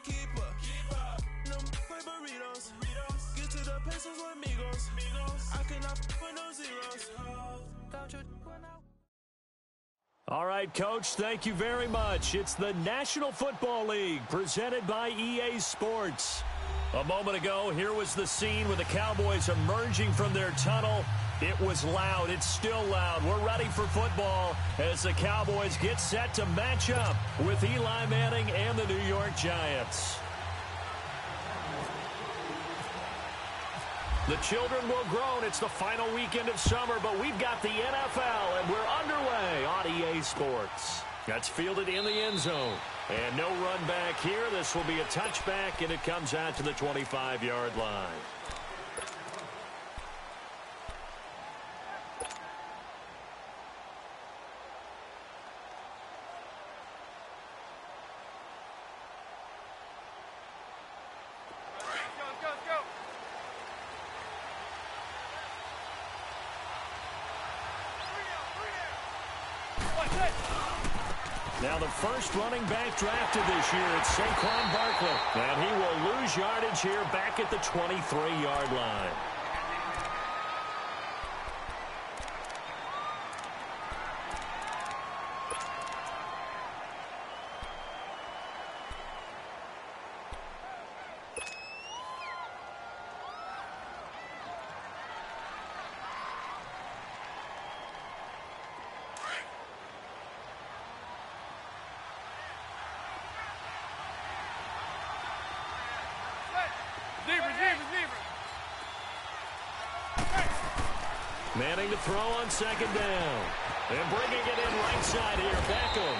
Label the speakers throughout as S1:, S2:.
S1: keeper. Them burritos. Get to the pesos with amigos. I cannot with no zeros.
S2: All right, Coach, thank you very much. It's the National Football League presented by EA Sports. A moment ago, here was the scene with the Cowboys emerging from their tunnel. It was loud. It's still loud. We're ready for football as the Cowboys get set to match up with Eli Manning and the New York Giants. The children will groan. It's the final weekend of summer, but we've got the NFL, and we're underway on EA Sports. That's fielded in the end zone. And no run back here. This will be a touchback, and it comes out to the 25-yard line. Now the first running back drafted this year, it's Saquon Barkley. And he will lose yardage here back at the 23-yard line. Manning to throw on second down. And bringing it in right side here, Beckham.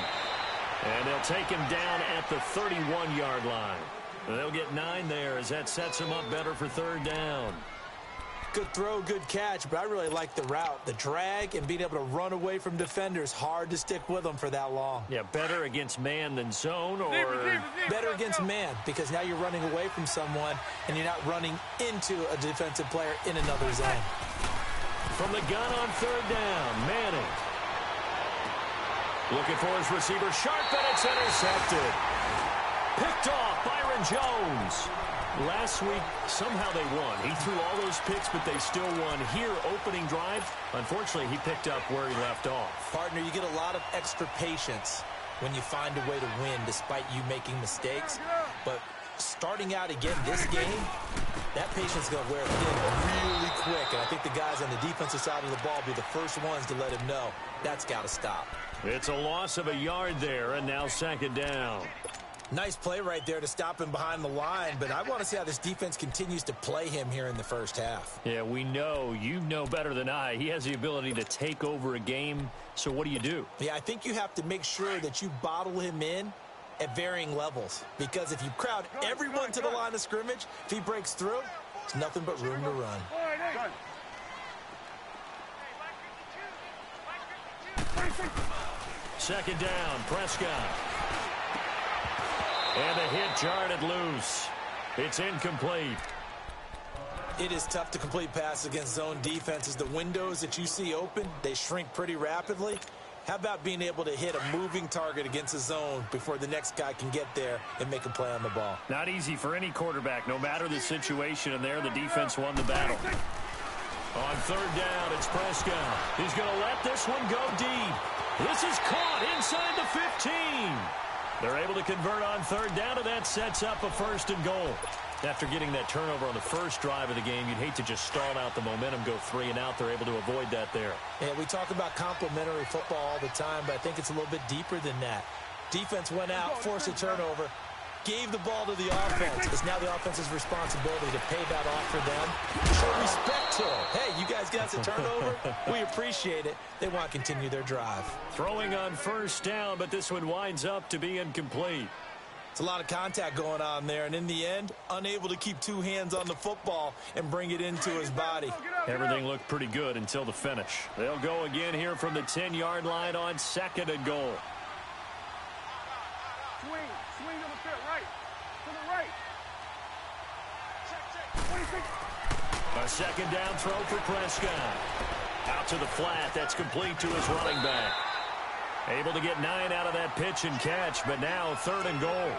S2: And they'll take him down at the 31-yard line. They'll get 9 there as that sets him up better for third down.
S3: Good throw, good catch, but I really like the route. The drag and being able to run away from defenders, hard to stick with them for that long.
S2: Yeah, better against man than zone, or...
S3: Better against man, because now you're running away from someone and you're not running into a defensive player in another zone.
S2: From the gun on third down, Manning. Looking for his receiver, sharp, and it's intercepted. Picked off, Byron Jones. Last week, somehow they won. He threw all those picks, but they still won. Here, opening drive, unfortunately, he picked up where he left off.
S3: Partner, you get a lot of extra patience when you find a way to win despite you making mistakes. But starting out again this game, that patience is going to wear thin really quick. And I think the guys on the defensive side of the ball will be the first ones to let him know that's got to stop.
S2: It's a loss of a yard there, and now second down.
S3: Nice play right there to stop him behind the line, but I want to see how this defense continues to play him here in the first half.
S2: Yeah, we know. You know better than I. He has the ability to take over a game, so what do?
S3: Yeah, I think you have to make sure that you bottle him in at varying levels, because if you crowd everyone to the line of scrimmage, if he breaks through, it's nothing but room to run.
S2: Second down, Prescott. And a hit jarred loose. It's incomplete.
S3: It is tough to complete passes against zone defenses. The windows that you see open, they shrink pretty rapidly. How about being able to hit a moving target against a zone before the next guy can get there and make a play on the ball?
S2: Not easy for any quarterback, no matter the situation. And there, the defense won the battle. On third down, it's Prescott. He's going to let this one go deep. This is caught inside the 15. They're able to convert on third down, and that sets up a first and goal. After getting that turnover on the first drive of the game, you'd hate to just stall out the momentum, go 3 and out. They're able to avoid that there.
S3: Yeah, we talk about complementary football all the time, but I think it's a little bit deeper than that. Defense went out, forced a turnover, gave the ball to the offense. It's now the offense's responsibility to pay that off for them. Show respect to them. Hey, you guys got a turnover? We appreciate it. They want to continue their drive.
S2: Throwing on first down, but this one winds up to be incomplete.
S3: It's a lot of contact going on there, and in the end, unable to keep 2 hands on the football and bring it into his body.
S2: Everything looked pretty good until the finish. They'll go again here from the 10-yard line on second and goal.
S4: Swing to the fit, right. To the right. Check.
S2: A second down throw for Prescott. Out to the flat. That's complete to his running back. Able to get 9 out of that pitch and catch, but now third and goal.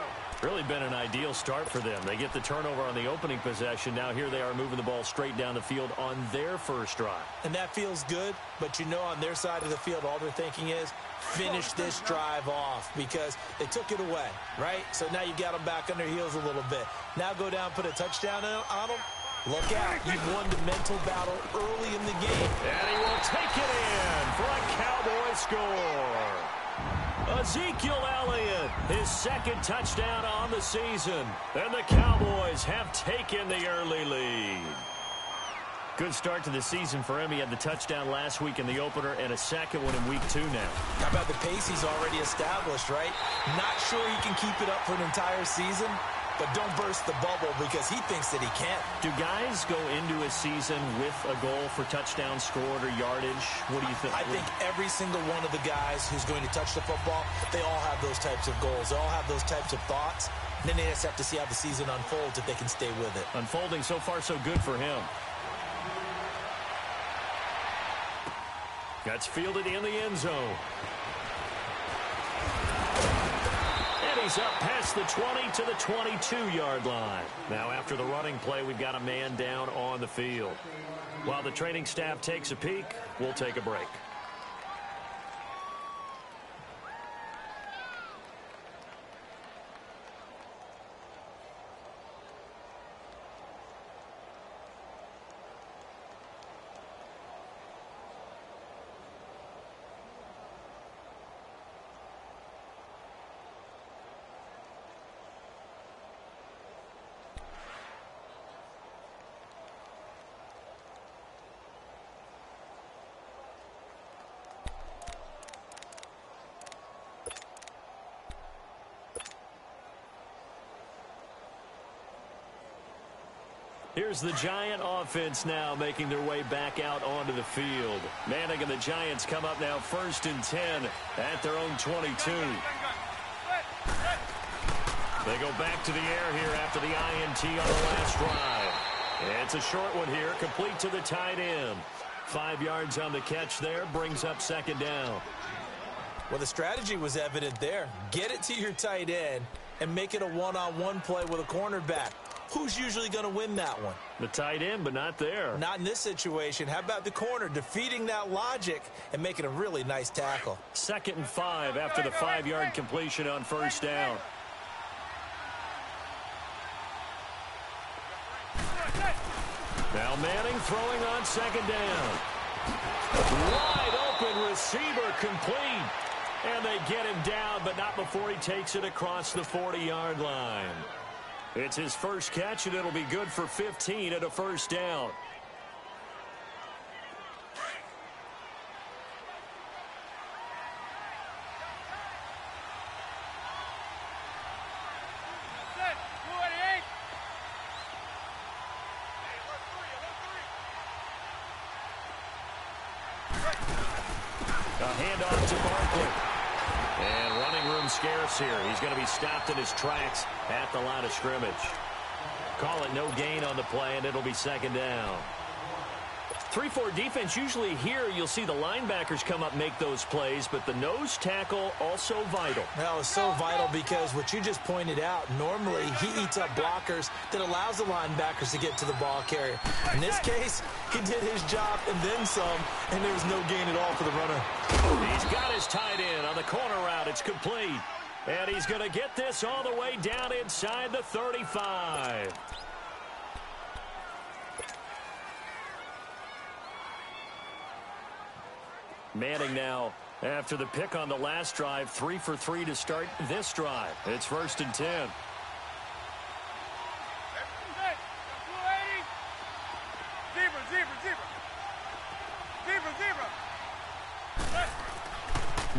S2: Really been an ideal start for them. They get the turnover on the opening possession. Now here they are moving the ball straight down the field on their first drive.
S3: And that feels good, but you know on their side of the field, all they're thinking is finish this drive off because they took it away, right? So now you got them back on their heels a little bit. Now go down, put a touchdown on them. Look out. You've won the mental battle early in the game.
S2: And he will take it in for a Cowboy score. Ezekiel Elliott, his second touchdown on the season. And the Cowboys have taken the early lead. Good start to the season for him. He had the touchdown last week in the opener and a second one in week 2 now.
S3: How about the pace he's already established, right? Not sure he can keep it up for an entire season, but don't burst the bubble because he thinks that he can.
S2: Do guys go into a season with a goal for touchdowns scored or yardage? What do you think?
S3: I think every single one of the guys who's going to touch the football, they all have those types of goals. They all have those types of thoughts. And then they just have to see how the season unfolds if they can stay with it.
S2: Unfolding so far so good for him. That's fielded in the end zone. And he's up past the 20 to the 22-yard line. Now after the running play, we've got a man down on the field. While the training staff takes a peek, we'll take a break. Here's the Giant offense now making their way back out onto the field. Manning and the Giants come up now 1st and 10 at their own 22. They go back to the air here after the INT on the last drive. It's a short one here, complete to the tight end. 5 yards on the catch there, brings up 2nd down.
S3: Well, the strategy was evident there. Get it to your tight end and make it a one-on-one play with a cornerback. Who's usually going to win that one?
S2: The tight end, but not there.
S3: Not in this situation. How about the corner defeating that logic and making a really nice tackle?
S2: 2nd and 5 after the 5-yard completion on 1st down. Now Manning throwing on 2nd down. Wide open receiver complete. And they get him down, but not before he takes it across the 40-yard line. It's his first catch, and it'll be good for 15 at a 1st down. A handoff to Barkley. And running room scarce here. He's going to be stopped in his tracks at the line of scrimmage. Call it no gain on the play, and it'll be 2nd down. 3-4 defense, usually here you'll see the linebackers come up, make those plays, but the nose tackle also vital.
S3: Well, it's so vital because what you just pointed out, normally he eats up blockers that allows the linebackers to get to the ball carrier. In this case, he did his job and then some, and there was no gain at all for the runner.
S2: He's got his tight end on the corner route. It's complete. And he's going to get this all the way down inside the 35. Manning now, after the pick on the last drive, 3 for 3 to start this drive. It's 1st and 10.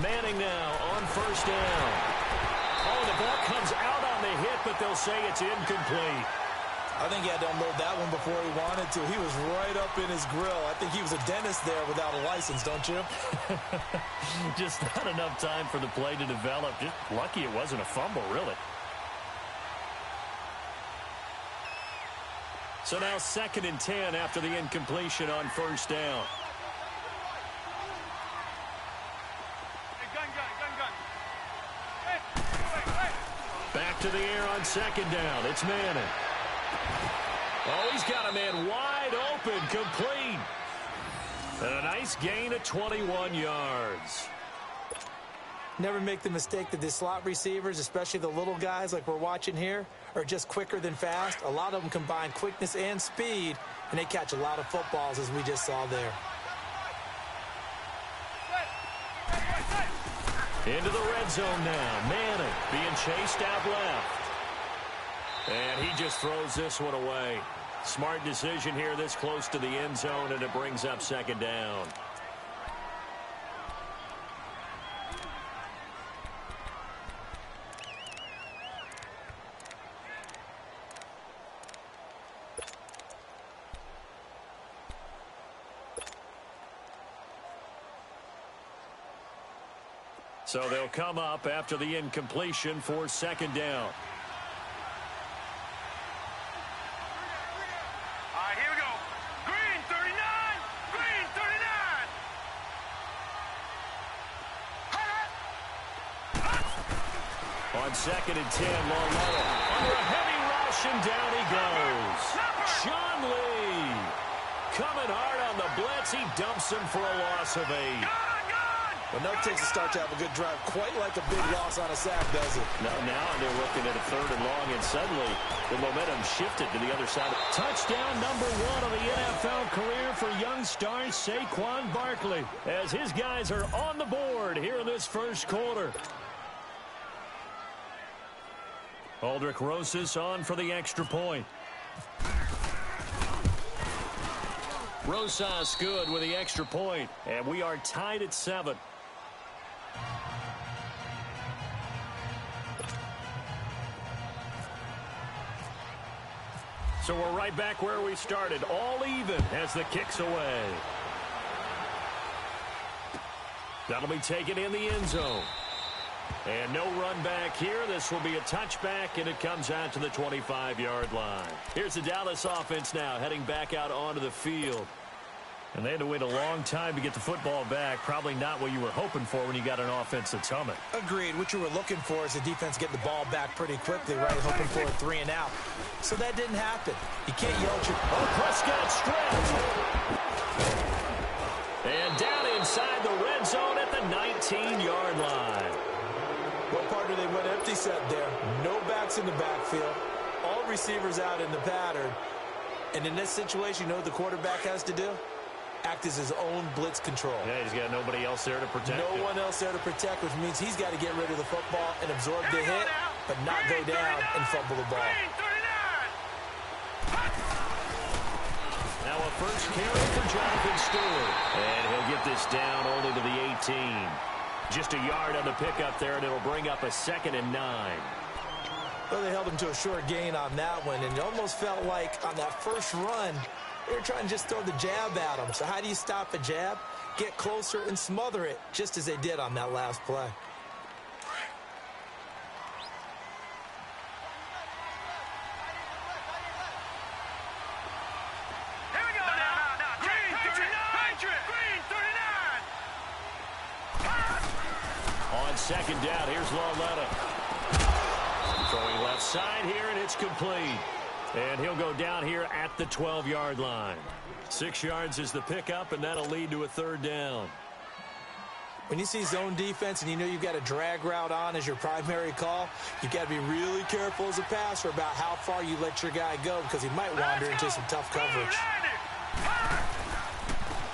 S2: Manning now on 1st down. Oh, the ball comes out on the hit, but they'll say it's incomplete.
S3: I think he had to unload that one before he wanted to. He was right up in his grill. I think he was a dentist there without a license, don't you?
S2: Just not enough time for the play to develop. Just lucky it wasn't a fumble, really. So now 2nd and 10 after the incompletion on 1st down. Back to the air on second down. It's Manning. Oh, he's got a man wide open, complete. And a nice gain of 21 yards.
S3: Never make the mistake that the slot receivers, especially the little guys like we're watching here, are just quicker than fast. A lot of them combine quickness and speed, and they catch a lot of footballs, as we just saw there.
S2: Into the red zone now. Manning being chased out left. And he just throws this one away. Smart decision here this close to the end zone, and it brings up second down. So they'll come up after the incompletion for second down.
S4: All right, here we go. Green 39. Green 39.
S2: On second and 10, Loletta under a heavy rush, and down he goes. Sean Lee coming hard on the blitz. He dumps him for a loss of 8.
S3: Well, no takes a start to have a good drive, quite like a big loss on a sack, does it?
S2: Now they're looking at a third and long, and suddenly the momentum shifted to the other side. Touchdown number 1 of the NFL career for young star Saquon Barkley, as his guys are on the board here in this first quarter. Aldrich Rosas on for the extra point. Rosas good with the extra point, and we are tied at 7. So we're right back where we started, all even as the kick's away. That'll be taken in the end zone. And no run back here. This will be a touchback, and it comes out to the 25-yard line. Here's the Dallas offense now heading back out onto the field. And they had to wait a long time to get the football back. Probably not what you were hoping for when you got an offense that's humming.
S3: Agreed. What you were looking for is the defense getting the ball back pretty quickly, right? Hoping for a 3 and out. So that didn't happen. You can't yell at your...
S2: Oh, Prescott stripped. And down inside the red zone at the 19-yard line.
S3: What part do they went empty set there? No backs in the backfield. All receivers out in the pattern. And in this situation, you know what the quarterback has to do? Act as his own blitz control.
S2: Yeah, he's got nobody else there to protect
S3: him. No one else there to protect, which means he's got to get rid of the football and absorb the hit, but not go down and fumble the ball.
S2: Now a first carry for Jonathan Stewart. And he'll get this down only to the 18. Just a yard on the pickup there, and it'll bring up a 2nd and 9.
S3: Well, they held him to a short gain on that one, and it almost felt like on that first run, they were trying to just throw the jab at him. So how do you stop a jab? Get closer and smother it, just as they did on that last play.
S4: Here we go now. Green 39. Green 39.
S2: On second down, here's Loletta. Throwing left side here, and it's complete. And he'll go down here at the 12-yard line. 6 yards is the pickup, and that'll lead to a 3rd down.
S3: When you see zone defense and you know you've got a drag route on as your primary call, you've got to be really careful as a passer about how far you let your guy go, because he might wander into some tough coverage.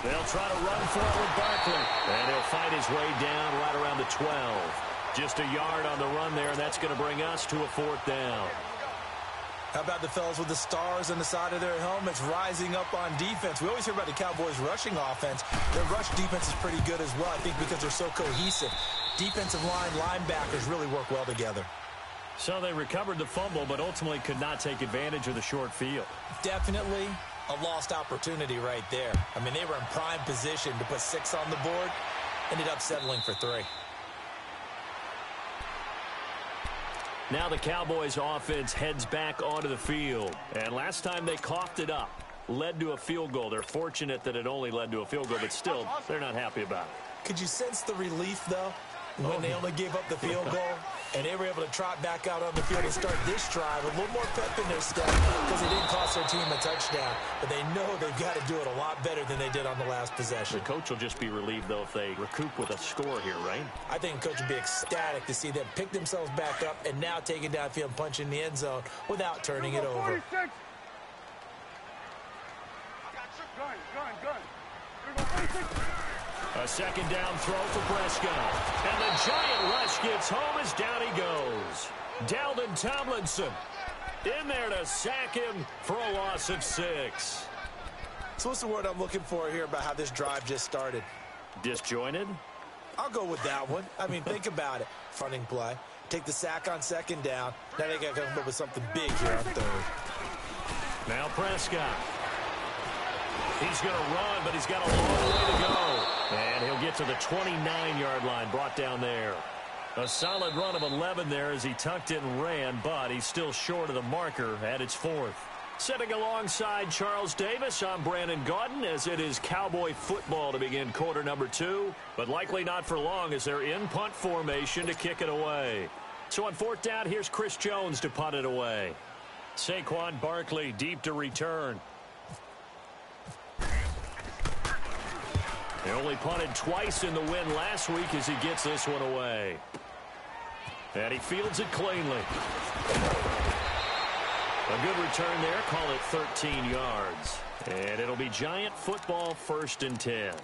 S2: They'll try to run forward Barkley, and he'll fight his way down right around the 12. Just a yard on the run there, and that's going to bring us to a 4th down.
S3: How about the fellas with the stars on the side of their helmets rising up on defense? We always hear about the Cowboys' rushing offense. Their rush defense is pretty good as well, I think, because they're so cohesive. Defensive line, linebackers really work well together.
S2: So they recovered the fumble, but ultimately could not take advantage of the short field.
S3: Definitely a lost opportunity right there. I mean, they were in prime position to put 6 on the board. Ended up settling for 3.
S2: Now the Cowboys offense heads back onto the field. And last time they coughed it up, led to a field goal. They're fortunate that it only led to a field goal, but still, they're not happy about it.
S3: Could you sense the relief, though, when they only gave up the field goal? And they were able to trot back out on the field and start this drive. A little more pep in their step because they didn't cost their team a touchdown. But they know they've got to do it a lot better than they did on the last possession.
S2: The coach will just be relieved, though, if they recoup with a score here, right?
S3: I think the coach would be ecstatic to see them pick themselves back up and now take it downfield and punch in the end zone without turning it over.
S4: 46.
S2: A second down throw for Prescott. And the giant rush gets home as down he goes. Dalvin Tomlinson in there to sack him for a loss of 6.
S3: So what's the word I'm looking for here about how this drive just started?
S2: Disjointed?
S3: I'll go with that one. I mean, think about it. Fronting play. Take the sack on second down. Now they got to come up with something big here on third.
S2: Now Prescott. He's going to run, but he's got a long way to go. And he'll get to the 29-yard line, brought down there. A solid run of 11 there as he tucked it and ran, but he's still short of the marker at its 4th. Sitting alongside Charles Davis, I'm Brandon Gaudin as it is Cowboy football to begin quarter number 2, but likely not for long as they're in punt formation to kick it away. So on 4th down, here's Chris Jones to punt it away. Saquon Barkley deep to return. They only punted twice in the win last week as he gets this one away. And he fields it cleanly. A good return there. Call it 13 yards. And it'll be Giant football 1st and 10.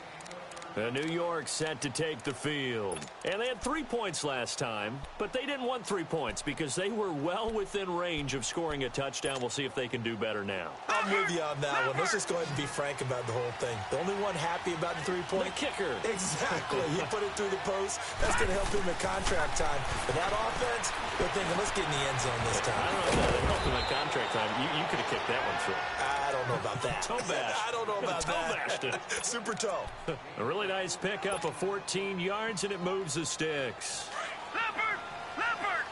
S2: New York set to take the field. And they had 3 points last time, but they didn't want 3 points because they were well within range of scoring a touchdown. We'll see if they can do better now.
S3: I'm with you on that one. Let's just go ahead and be frank about the whole thing. The only one happy about the 3-point?
S2: The kicker.
S3: Exactly. He put it through the post. That's going to help him in contract time. But that offense, they're thinking, let's get in the end zone this time.
S2: I don't know if that helped him in contract time. You could have kicked that one through.
S3: I don't know about that.
S2: Toe bash.
S3: I don't know about
S2: toe
S3: that.
S2: Bashed it.
S3: Super toe.
S2: A really nice pickup of 14 yards, and it moves the sticks.
S4: Leopard! Leopard!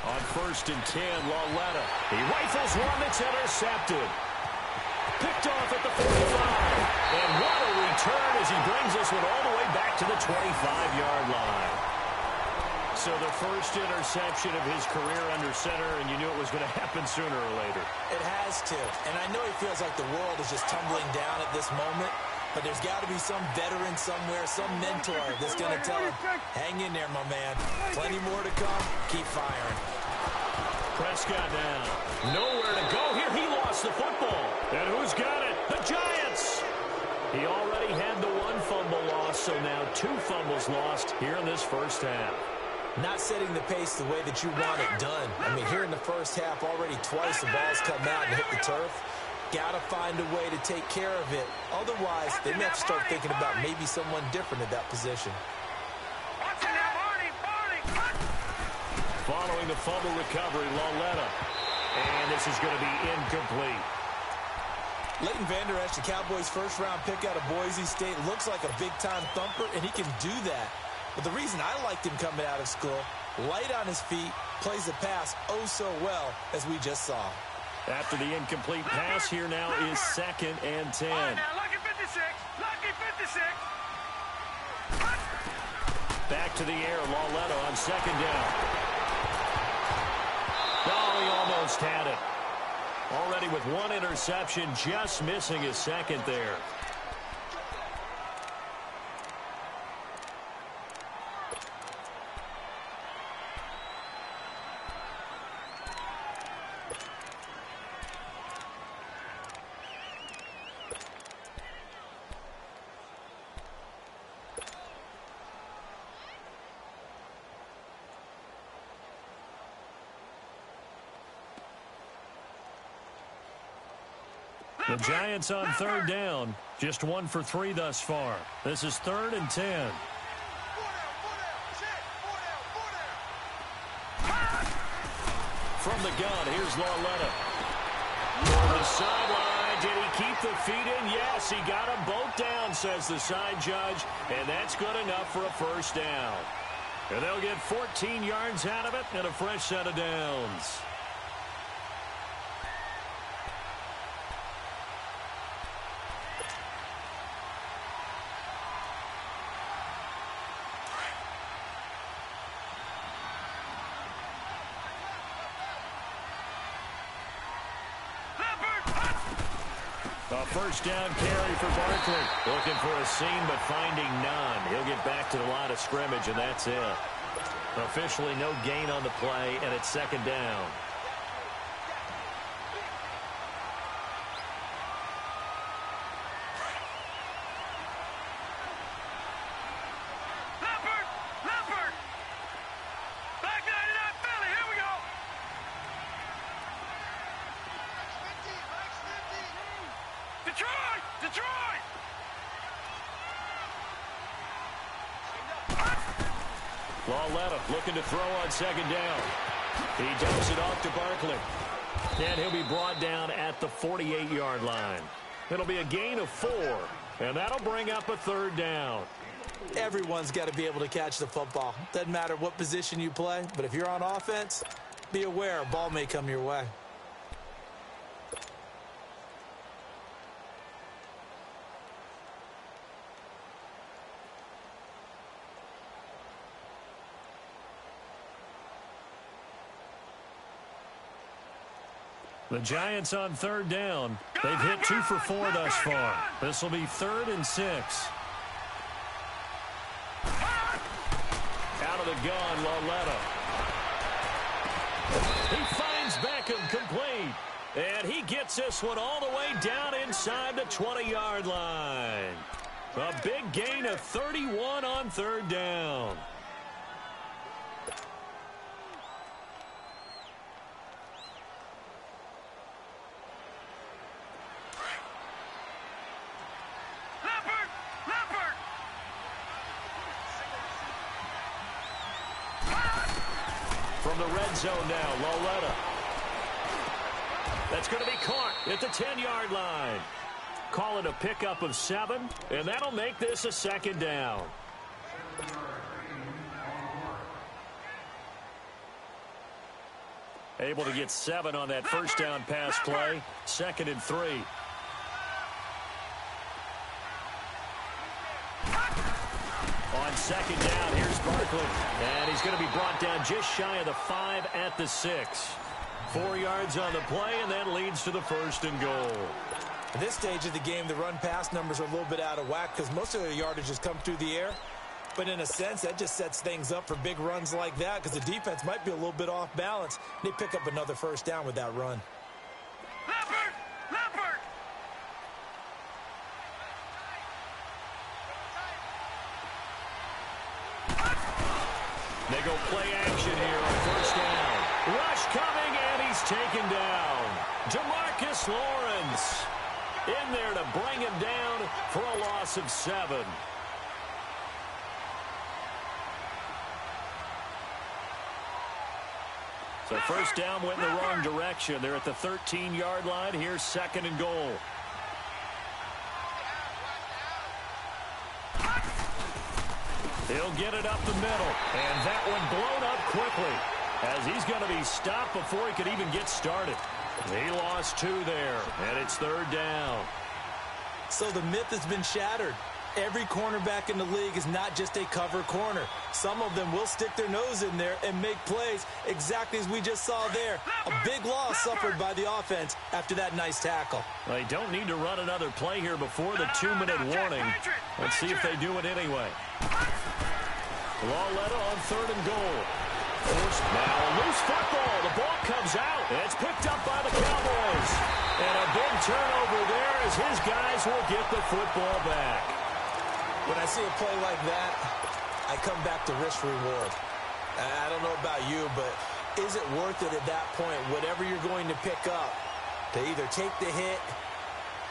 S2: On 1st and 10, Lauletta. He rifles one that's intercepted. Picked off at the 45. And what a return as he brings this one all the way back to the 25-yard line. So the first interception of his career under center, and you knew it was going to happen sooner or later.
S3: It has to. And I know he feels like the world is just tumbling down at this moment, but there's got to be some veteran somewhere, some mentor that's going to tell him, hang in there, my man. Plenty more to come. Keep firing.
S2: Prescott now. Nowhere to go here. He lost the football. And who's got it? The Giants. He already had the 1 fumble loss, so now 2 fumbles lost here in this first half.
S3: Not setting the pace the way that you want it done. I mean, here in the first half, already twice the ball's come out and hit the turf. Got to find a way to take care of it. Otherwise, they may have to start thinking about maybe someone different at that position.
S2: Following the fumble recovery, Lauletta. And this is going to be incomplete.
S3: Leighton Vander Esch, the Cowboys' first-round pick out of Boise State, looks like a big-time thumper, and he can do that. But the reason I liked him coming out of school, light on his feet, plays the pass oh so well, as we just saw.
S2: After the incomplete pass, here now is 2nd and 10.
S4: All right, now, lucky 56. Lucky 56.
S2: Back to the air, Lauletta on 2nd down. Oh, he almost had it. Already with 1 interception, just missing his 2nd there. The Giants on 3rd down. Just 1 for 3 thus far. This is 3rd and 10. From the gun, here's Lauletta. On the sideline, did he keep the feet in? Yes, he got them both down, says the side judge, and that's good enough for a first down. And they'll get 14 yards out of it and a fresh set of downs. A first down carry for Barkley. Looking for a seam, but finding none. He'll get back to the line of scrimmage, and that's it. Officially no gain on the play, and it's second down. Looking to throw on second down. He dumps it off to Barkley. And he'll be brought down at the 48-yard line. It'll be a gain of 4, and that'll bring up a third down.
S3: Everyone's got to be able to catch the football. Doesn't matter what position you play, but if you're on offense, be aware a ball may come your way.
S2: The Giants on third down. They've hit 2 for 4 thus far. This will be 3rd and 6. Out of the gun, Laletta. He finds Beckham complete. And he gets this one all the way down inside the 20-yard line. A big gain of 31 on third down. From the red zone now, Laletta. That's going to be caught at the 10-yard line. Call it a pickup of 7, and that'll make this a second down. Able to get 7 on that first down pass play. 2nd and 3. On second down, here's Barkley. And he's going to be brought down just shy of the 5 at the 6. 4 yards on the play, and that leads to the 1st and goal.
S3: At this stage of the game, the run-pass numbers are a little bit out of whack because most of their yardage has come through the air. But in a sense, that just sets things up for big runs like that because the defense might be a little bit off balance. They pick up another first down with that run.
S2: They go play action here on first down. Rush coming, and he's taken down. DeMarcus Lawrence in there to bring him down for a loss of 7. So first down went in the wrong direction. They're at the 13-yard line. Here's 2nd and goal. He'll get it up the middle. And that one blown up quickly as he's going to be stopped before he could even get started. He lost 2 there, and it's 3rd down.
S3: So the myth has been shattered. Every cornerback in the league is not just a cover corner. Some of them will stick their nose in there and make plays exactly as we just saw there. A big loss suffered by the offense after that nice tackle.
S2: They don't need to run another play here before the 2-minute warning. Let's see if they do it anyway. Laletta on 3rd and goal. Now a loose football. The ball comes out. It's picked up by the Cowboys. And a big turnover there as his guys will get the football back.
S3: When I see a play like that, I come back to risk reward. I don't know about you, but is it worth it at that point, whatever you're going to pick up, to either take the hit,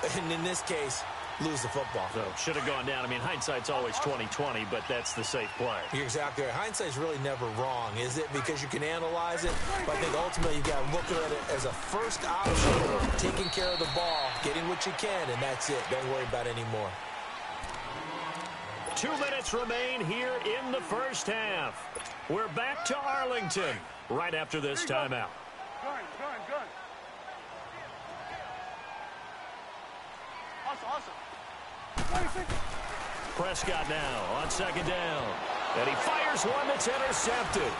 S3: and in this case, lose the football?
S2: So should have gone down. I mean, hindsight's always 20/20, but that's the safe play.
S3: You're exactly right. Hindsight's really never wrong, is it? Because you can analyze it, but I think ultimately you got to look at it as a first option, taking care of the ball, getting what you can, and that's it. Don't worry about it anymore.
S2: 2 minutes remain here in the first half. We're back to Arlington right after this timeout.
S4: Gun. Awesome.
S2: Prescott now on 2nd down. And he fires one that's intercepted.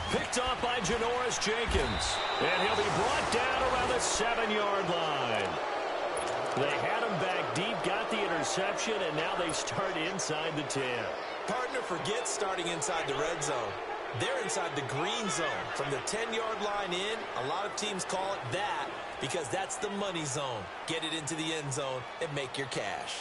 S2: Picked off by Janoris Jenkins. And he'll be brought down around the 7-yard line. They had him back deep, got the interception, and now they start inside the 10.
S3: Partner, forget starting inside the red zone. They're inside the green zone. From the 10-yard line in, a lot of teams call it that because that's the money zone. Get it into the end zone and make your cash.